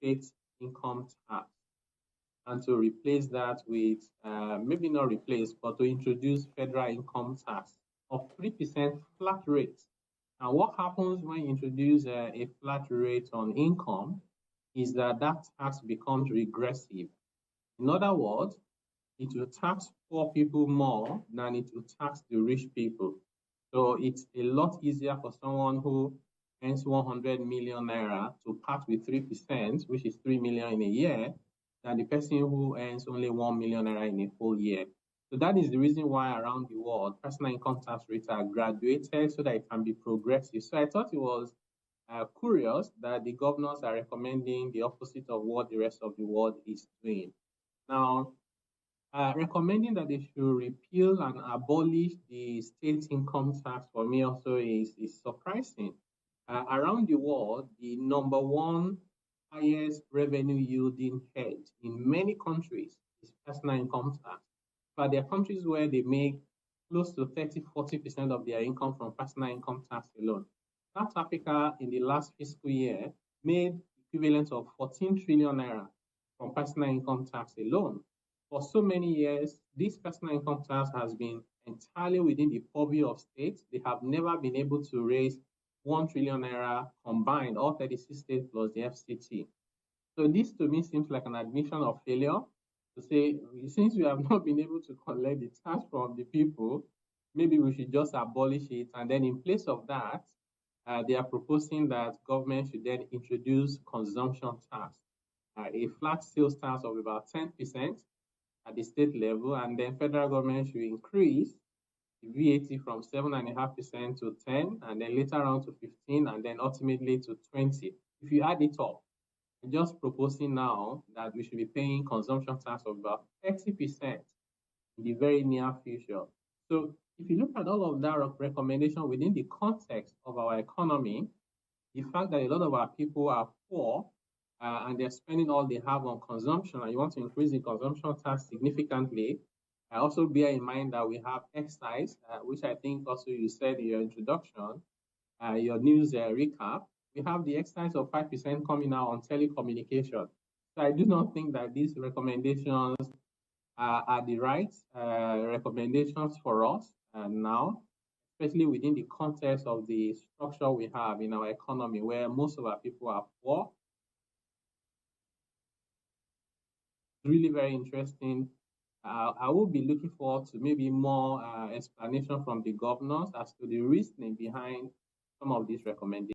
state income tax, and to replace that with, maybe not replace, but to introduce federal income tax of 3% flat rate. And what happens when you introduce a flat rate on income is that that tax becomes regressive. In other words, it will tax poor people more than it will tax the rich people. So it's a lot easier for someone who earns 100 million naira to part with 3%, which is 3 million in a year, than the person who earns only 1 million naira in a whole year. So that is the reason why around the world, personal income tax rates are graduated so that it can be progressive. So I thought it was curious that the governors are recommending the opposite of what the rest of the world is doing. Now, recommending that they should repeal and abolish the state income tax for me also is surprising. Around the world, the number one highest revenue yielding head in many countries is personal income tax. But there are countries where they make close to 30-40% of their income from personal income tax alone. South Africa in the last fiscal year made equivalent of 14 trillion naira from personal income tax alone. For so many years, this personal income tax has been entirely within the purview of states. They have never been able to raise 1 trillion naira combined, all 36 states plus the FCT. So this to me seems like an admission of failure to say, since we have not been able to collect the tax from the people, maybe we should just abolish it. And then in place of that, they are proposing that government should then introduce consumption tax, a flat sales tax of about 10% at the state level, and then federal government should increase the VAT from 7.5% to 10, and then later on to 15, and then ultimately to 20. If you add it up, I'm just proposing now that we should be paying consumption tax of about 30% in the very near future. So if you look at all of that recommendation within the context of our economy, the fact that a lot of our people are poor and they're spending all they have on consumption, and you want to increase the consumption tax significantly, I also bear in mind that we have excise, which I think also you said in your introduction, your news recap. We have the excise of 5% coming out on telecommunication. So I do not think that these recommendations are the right recommendations for us now, especially within the context of the structure we have in our economy, where most of our people are poor. Really very interesting. I will be looking forward to maybe more explanation from the governors as to the reasoning behind some of these recommendations.